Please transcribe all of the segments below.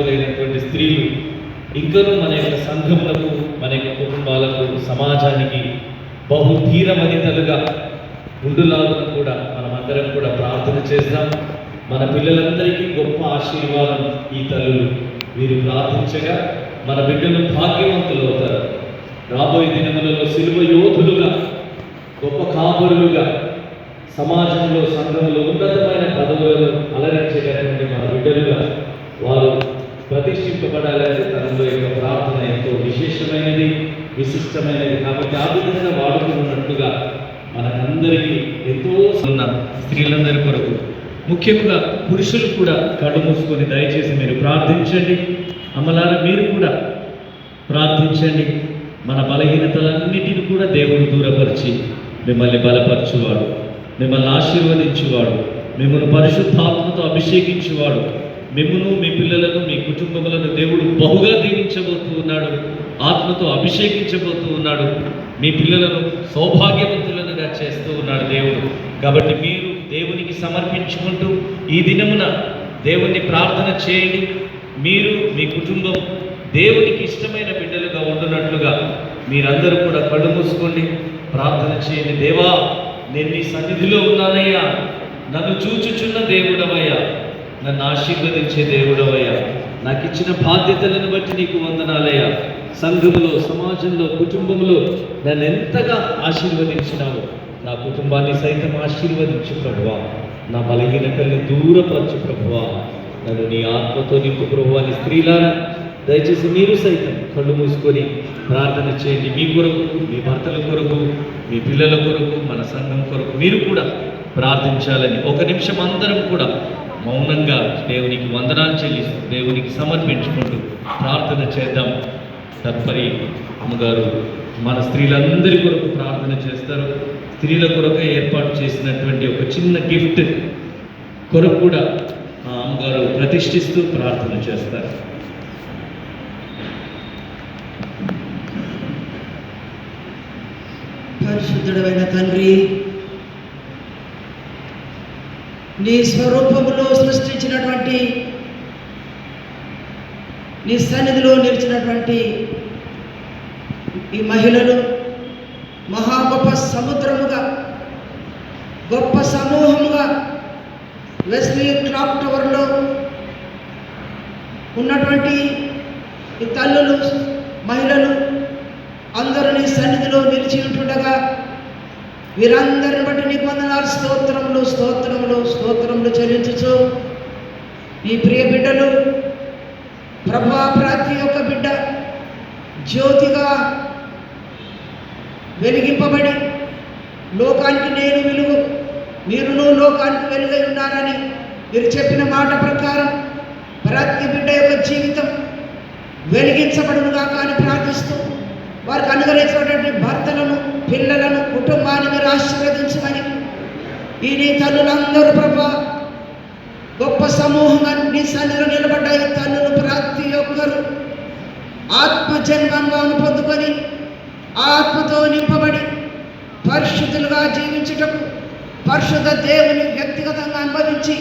వివాహితులైనటువంటి స్త్రీలు ఇంకనూ మన యొక్క సంఘములకు, మన యొక్క కుటుంబాలకు, సమాజానికి బహుధీర వనితలుగా ఉండులాగా కూడా మనమందరం కూడా ప్రార్థన చేద్దాం. మన పిల్లలందరికీ గొప్ప ఆశీర్వాదం ఈ తల్లులు వీరు ప్రార్థించగా మన బిడ్డలు భాగ్యవంతులు అవుతారు. రాబోయే దినములలో సిలువ యోధులుగా, గొప్ప కాపురులుగా, సమాజంలో, సంఘంలో ఉన్నతమైన పదవులను అలరించేటటువంటి మన బిడ్డలుగా వారు ప్రతిష్ఠింపబడాలనే తనలో యొక్క ప్రార్థన ఎంతో విశేషమైనది, విశిష్టమైనది. కాబట్టి ఆ విధంగా వాడుకున్నట్టుగా మనకందరికీ ఎంతో ఉన్న స్త్రీలందరి కొరకు, ముఖ్యంగా పురుషులు కూడా కళ్ళు మూసుకొని దయచేసి మీరు ప్రార్థించండి. అమ్మలారా మీరు కూడా ప్రార్థించండి. మన బలహీనతలన్నిటిని కూడా దేవుడు దూరపరిచి మిమ్మల్ని బలపరచువాడు, మిమ్మల్ని ఆశీర్వదించువాడు, మిమ్మల్ని పరిశుద్ధాత్మతో అభిషేకించువాడు, మిమ్మును, మీ పిల్లలను, మీ కుటుంబములను దేవుడు బహుగా దీవించబోతూ ఉన్నాడు, ఆత్మతో అభిషేకించబోతూ ఉన్నాడు. మీ పిల్లలను సౌభాగ్యవంతులుగా చేస్తూ ఉన్నాడు దేవుడు. కాబట్టి మీరు దేవునికి సమర్పించుకుంటూ ఈ దినమున దేవుణ్ణి ప్రార్థన చేయండి. మీరు, మీ కుటుంబం దేవునికి ఇష్టమైన బిడ్డలుగా ఉండునట్లుగా మీరందరూ కూడా కళ్ళు మూసుకోండి, ప్రార్థన చేయండి. దేవా, నేను నీ సన్నిధిలో ఉన్నానయ్యా, నన్ను చూచుచున్న దేవుడవయ్యా, నన్ను ఆశీర్వదించే దేవుడవయ్యా, నాకు ఇచ్చిన బాధ్యతలను బట్టి నీకు వందనాలయ్యా. సంఘములో, సమాజంలో, కుటుంబంలో నన్ను ఎంతగా ఆశీర్వదించినావు. నా కుటుంబాన్ని సైతం ఆశీర్వదించు ప్రభువా, నా బలహీనతల్ని దూరపరచు ప్రభువా, నన్ను నీ ఆత్మతో నింపు ప్రభువా. అని స్త్రీలారా దయచేసి మీరు సైతం కళ్ళు మూసుకొని ప్రార్థన చేయండి. మీ కొరకు, మీ భర్తల కొరకు, మీ పిల్లల కొరకు, మన సంఘం కొరకు మీరు కూడా ప్రార్థించాలని ఒక నిమిషం అందరం కూడా మౌనంగా దేవునికి వందనాలు చెల్లిస్తూ, దేవునికి సమర్పించుకుంటూ ప్రార్థన చేద్దాం. తదుపరి అమ్మగారు మన స్త్రీలందరి కొరకు ప్రార్థన చేస్తారు. స్త్రీల కొరకు ఏర్పాటు చేసినటువంటి ఒక చిన్న గిఫ్ట్ కొరకు కూడా అమ్మగారు ప్రతిష్ఠిస్తూ ప్రార్థన చేస్తారు. పరిశుద్ధుడైన తండ్రి, నీ స్వరూపములో సృష్టించినటువంటి, నీ సన్నిధిలో నిలిచినటువంటి ఈ మహిళలు మహా గొప్ప సముద్రముగా, గొప్ప సమూహముగా వెస్లీ క్లాక్ టవర్లో ఉన్నటువంటి ఈ తల్లులు, మహిళలు అందరూ నీ సన్నిధిలో నిలిచి ఉంటుండగా వీరందరిని బట్టి నీకు వందనాలు, స్తోత్రములు, స్తోత్రములు, స్తోత్రములు చెల్లించుచు నీ ప్రియ బిడ్డలు ప్రభా, ప్రతి ఒక్క బిడ్డ జ్యోతిగా వెలిగింపబడి లోకానికి నేను వెలుగు, మీరును లోకానికి వెలుగై ఉన్నారని మీరు చెప్పిన మాట ప్రకారం ప్రతి బిడ్డ యొక్క జీవితం వెలిగించబడునుగా కానీ ప్రార్థిస్తూ వారికి అనుగ్రహించినటువంటి భర్తలను, పిల్లలను, కుటుంబాన్ని మీరు ఆశీర్వదించమని ఈ నీ తల్లులందరూ ప్రభా గొప్ప సమూహంగా నీ సన్నిధిలో నిలబడ్డ ఈ తల్లులు ప్రతి ఒక్కరు ఆత్మజన్మంగా పొందుకొని ఆత్మతో నింపబడి పరిశుద్ధులుగా జీవించుటకు, పరిశుద్ధ దేవుని వ్యక్తిగతంగా అనుభవించి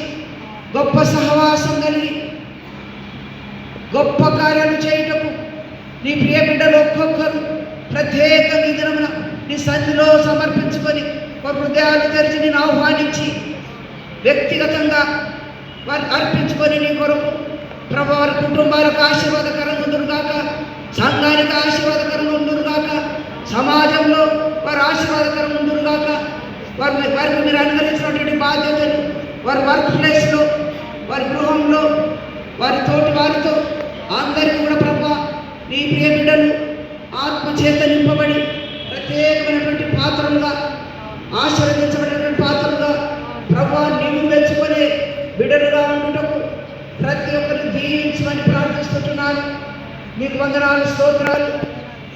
గొప్ప సహవాసం కలిగి గొప్ప కార్యాలు చేయుటకు నీ ప్రియ బిడ్డలు ఒక్కొక్కరు ప్రత్యేకంగా ఈ దినమున నీ సన్నిధిలో సమర్పించుకొని వారి హృదయాలు తెరిచి నేను ఆహ్వానించి వ్యక్తిగతంగా వారు అర్పించుకొని నీ కొరకు ప్రభు వారి కుటుంబాలకు ఆశీర్వాదకరంగా ఉండురుగాక, సంఘానికి ఆశీర్వాదకరంగా ఉండురుగాక, సమాజంలో వారు ఆశీర్వాదకరంగా ఉండురుగాక. వారికి మీరు అనుగ్రహించినటువంటి బాధ్యతలు వారి వర్క్ ప్లేస్లో, వారి గృహంలో, వారి తోటి వారితో అందరికీ కూడా ప్రభు నీ ప్రియ బిడ్డలు ఆత్మచేత నింపబడి ప్రత్యేకమైనటువంటి పాత్రలుగా, ఆశీర్వదించబడినటువంటి పాత్రలుగా ప్రభు నీవు మెచ్చుకునే బిడ్డలుగా ఉండుటకు ప్రతి ఒక్కరిని దీవించమని ప్రార్థిస్తున్నాను. నీకు వందనాలు, స్తోత్రాలు.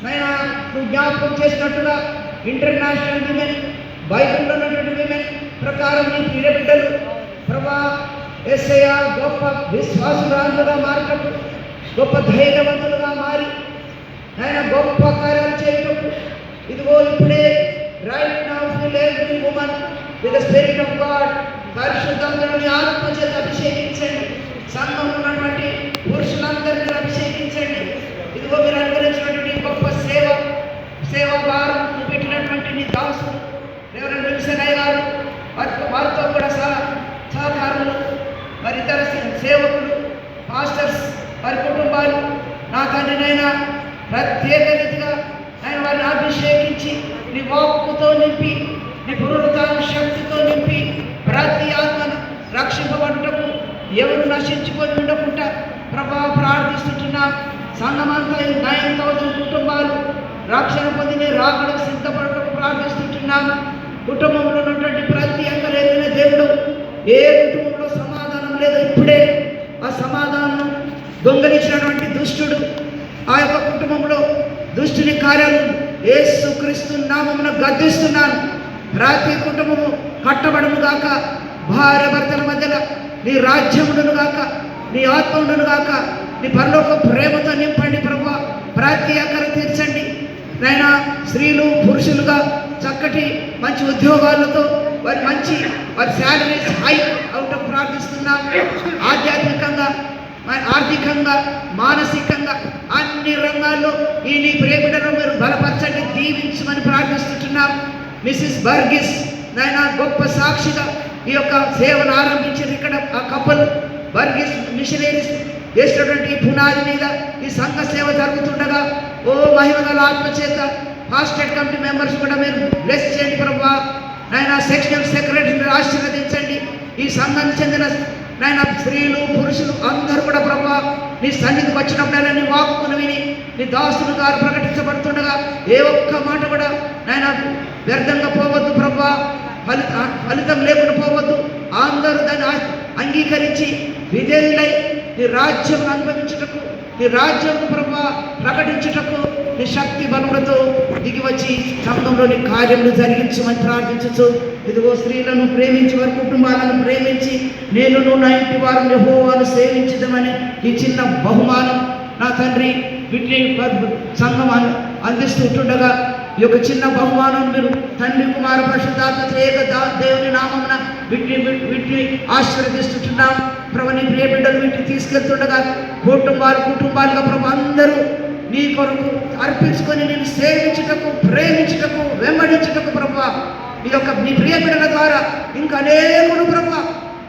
నైనా నువ్వు జ్ఞాపకం చేసినట్టుగా ఇంటర్నేషనల్ విమెన్, బైబిల్లో ఉన్నటువంటి విమెన్ ప్రకారం నీ ప్రియ బిడ్డలు ప్రభా యేసయ్య గొప్ప విశ్వాసురాలుగా మారినట్టు, గొప్ప ధైర్యవంతులుగా మారి ఆయన గొప్ప కార్యాలు చేయటప్పుడు ఇదిగో ఇప్పుడే right now fill every woman with the spirit of God, పరిశుద్ధాత్మని ఆత్మ చేత అభిషేకించండి. సంఘంలో ఉన్నటువంటి పురుషులందరినీ అభిషేకించండి. ఇదిగో మీరు అనుగ్రహించినటువంటి గొప్ప సేవ భారం పెట్టినటువంటి నీ దాసులు రెవరెండ్ విల్సనయ్య గారు, వారితో కూడా సహకారులు, మరి ఇతర సేవకులు, మాస్టర్స్, వారి కుటుంబాలు, నా తండ్రినైనా ప్రత్యేక రీతిగా ఆయన వారిని అభిషేకించి నీ వాక్కుతో నింపి, నీ పునరుత్థాన శక్తితో నింపి ప్రతి ఆత్మను రక్షింపబడుటకు ఎవరు నశించుకొని ఉండకుండా ప్రభా ప్రార్థిస్తుంటున్నాం. సంఘమంతా 9,000 కుటుంబాలు రక్షణ పొందిన రాకడకు సిద్ధపడటకు ప్రార్థిస్తుంటున్నాం. కుటుంబంలో ఉన్నటువంటి ప్రతి అంగలేని దేవుడు, ఏ కుటుంబంలో సమాధానం లేదు, ఇప్పుడే ఆ సమాధానం దొంగలించినటువంటి దుష్టుడు ఆ యొక్క కుటుంబంలో దుష్టుని కార్యాలు యేసుక్రీస్తు నామమున గద్దిస్తున్నాను. ప్రతి కుటుంబము కట్టబడును గాక, భార్య భర్తల మధ్యలో నీ రాజ్యముండును గాక, నీ ఆత్మ ఉండును గాక, నీ పరలోక ప్రేమతో నింపండి ప్రభా. ప్రతి అక్కర తీర్చండి నైనా. స్త్రీలు పురుషులుగా చక్కటి మంచి ఉద్యోగాలతో వారి శాలరీస్ హై అవుటకు ప్రార్థిస్తున్నాం. ఆధ్యాత్మికంగా, ఆర్థికంగా, మానసికంగా అన్ని రంగాల్లో ఈ నీ ప్రేమిడను మీరు బలపరచండి, దీవించమని ప్రార్థిస్తున్నాం. మిస్సెస్ బర్గిస్ నాయన గొప్ప సాక్షిగా ఈ యొక్క సేవను ఆరంభించారు. ఇక్కడ ఆ కపుల్ బర్గిస్ మిషనరీస్ చేసినటువంటి పునాది మీద ఈ సంఘ సేవ జరుగుతుండగా ఓ మహిమగల ఆత్మచేత హాస్టెడ్ కమిటీ మెంబర్స్ కూడా మీరు బ్లెస్ చేయండి ప్రభా. నాయన సెక్షనల్ సెక్రటరీని ఆశీర్వదించండి. ఈ సంఘానికి చెందిన నాయన స్త్రీలు పురుషులు అందరూ కూడా ప్రభా నీ సన్నిధికి వచ్చినప్పుడైనా నీ వాక్కును విని నీ దాసులు గారు ప్రకటించబడుతుండగా ఏ ఒక్క మాట కూడా నాయన వ్యర్థంగా పోవద్దు ప్రభా. ఫలితం లేకుండా పోవద్దు. అందరూ దాన్ని అంగీకరించి విధేయులై నీ రాజ్యం అనుభవించుటకు, నీ రాజ్యం ప్రభా ప్రకటించుటకు నీ శక్తి బలములతో దిగి వచ్చి సంఘంలోని కార్యములు జరిగించమని ప్రార్థించచ్చు. ఇదిగో స్త్రీలను ప్రేమించి, వారి కుటుంబాలను ప్రేమించి, నేను నా ఇంటి వారిని యెహోవాను సేవించదమని ఈ చిన్న బహుమానం నా తండ్రి వీటిని సంఘం అందిస్తుంటుండగా ఈ యొక్క చిన్న బహుమానం మీరు తండ్రి కుమార పరిశుద్ధాత్మ దేవుని నామమున వీటిని ఆశీర్వదిస్తుంటున్నాం ప్రభు. నీ ప్రియ బిడ్డలు వీటిని తీసుకెళ్తుండగా కుటుంబాలుగా ప్రభు అందరూ నీ కొరకు అర్పించుకొని నేను సేవించుటకు, ప్రేమించుటకు, వెంబడించుటకు ప్రభు ఈ యొక్క నీ ప్రియ బిడ్డల ద్వారా ఇంకా అనేకులు ప్రభు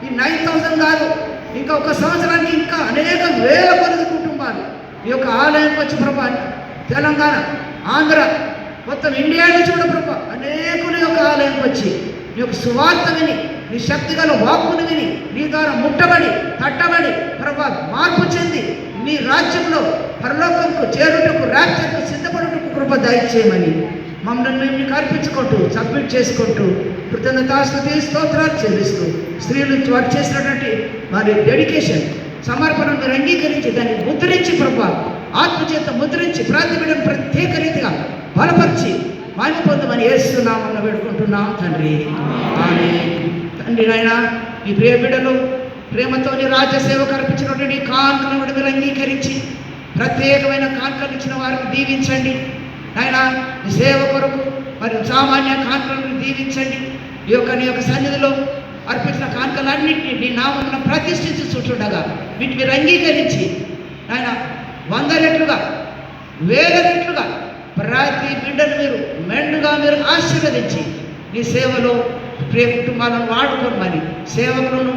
ఈ 9,000 కాదు, ఇంకా ఒక సంవత్సరానికి ఇంకా అనేక వేల కొద్ది కుటుంబాలు ఈ యొక్క ఆలయానికి వచ్చి ప్రభు తెలంగాణ, ఆంధ్ర, మొత్తం ఇండియా నుంచి కూడా ప్రభు అనేకుల యొక్క ఆలయానికి వచ్చి నీ యొక్క సువార్త విని, నీ శక్తి గల వాక్కును విని, నీ ద్వారా ముట్టబడి తట్టబడి ప్రభు మార్పు చెంది నీ రాజ్యంలో పరలోకంకు చేరుటకు, రాజ్యంకు సిద్ధపడుటకు కృప దయచేయమని మమ్మల్ని మేము నీకు అర్పించుకుంటూ సబ్మిట్ చేసుకుంటూ కృతజ్ఞతాస్తుతి స్తోత్రాలు చెల్లిస్తూ స్త్రీలు వారు చేసినటువంటి వారి డెడికేషన్, సమర్పణను మీరు అంగీకరించి దాన్ని ముద్రించి ప్రభు ఆత్మచేత ముద్రించి ప్రాతిబిడను ప్రత్యేక రీతిగా బలపరిచి మహిమ పొందమని యేసునామమున వేడుకుంటున్నాం తండ్రి. ఆమేన్. తండ్రి నాయన ఈ ప్రియ బిడ్డలు ప్రేమతో నీ రాజ్య సేవకు అర్పించినటువంటి కానుకలను కూడా మీరు అంగీకరించి ప్రత్యేకమైన కానుకలు ఇచ్చిన వారిని దీవించండి నాయన. ఈ సేవ కొరకు మరి సామాన్య కానుకలను దీవించండి. ఈ యొక్క నీ యొక్క సన్నిధిలో అర్పించిన కానుకలన్నింటినీ నీ నామమున ప్రతిష్ఠించి చుట్టుండగా వీటిని మీరు అంగీకరించి నాయన 100 రెట్లుగా 1000 రెట్లుగా ప్రతి బిడ్డను మీరు మెండుగా మీరు ఆశీర్వదించి నీ సేవలో ప్రియ కుటుంబాలను వాడుకోమని, సేవకులను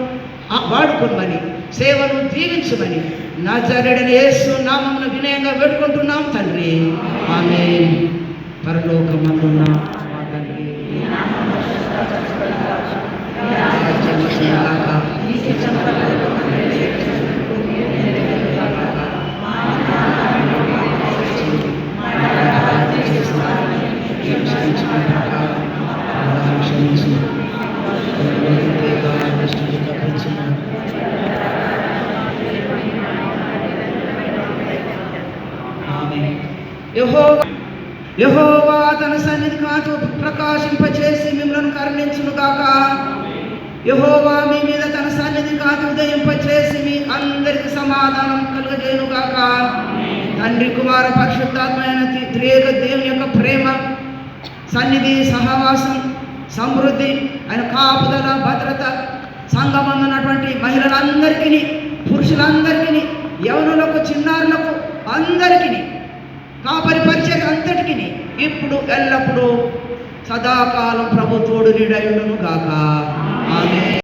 వాడుకోమని, సేవను దీవించమని నజరేయుడైన యేసు నామమున వినయంగా వేడుకుంటున్నాం తండ్రి. ఆమేన్. పరలోకమందున్న మా తండ్రి యెహోవా తన సన్నిధి కాంతి ప్రకాశింపచేసి మిమ్మల్ని కరుణించును గాక. యెహోవా మీ మీద తన సన్నిధి కాంతి ఉదయింపచేసి మీ అందరికి సమాధానం కలుగజేయును గాక. తండ్రి కుమార పరిశుద్ధాత్మైన త్రియేక దేవుని యొక్క ప్రేమ, సన్నిధి, సహవాసం, సమృద్ధి, ఆయన కాపుదల, భద్రత, సంఘమందున్నటువంటి మహిళలందరికీ, పురుషులందరికీ యవనులకు, చిన్నారులకు, అందరికీ, కాపరి పరిచర్య అంతటికి ఇప్పుడు ఎల్లప్పుడూ సదాకాలం ప్రభు తోడు నీడయుండును గాక. ఆమేన్.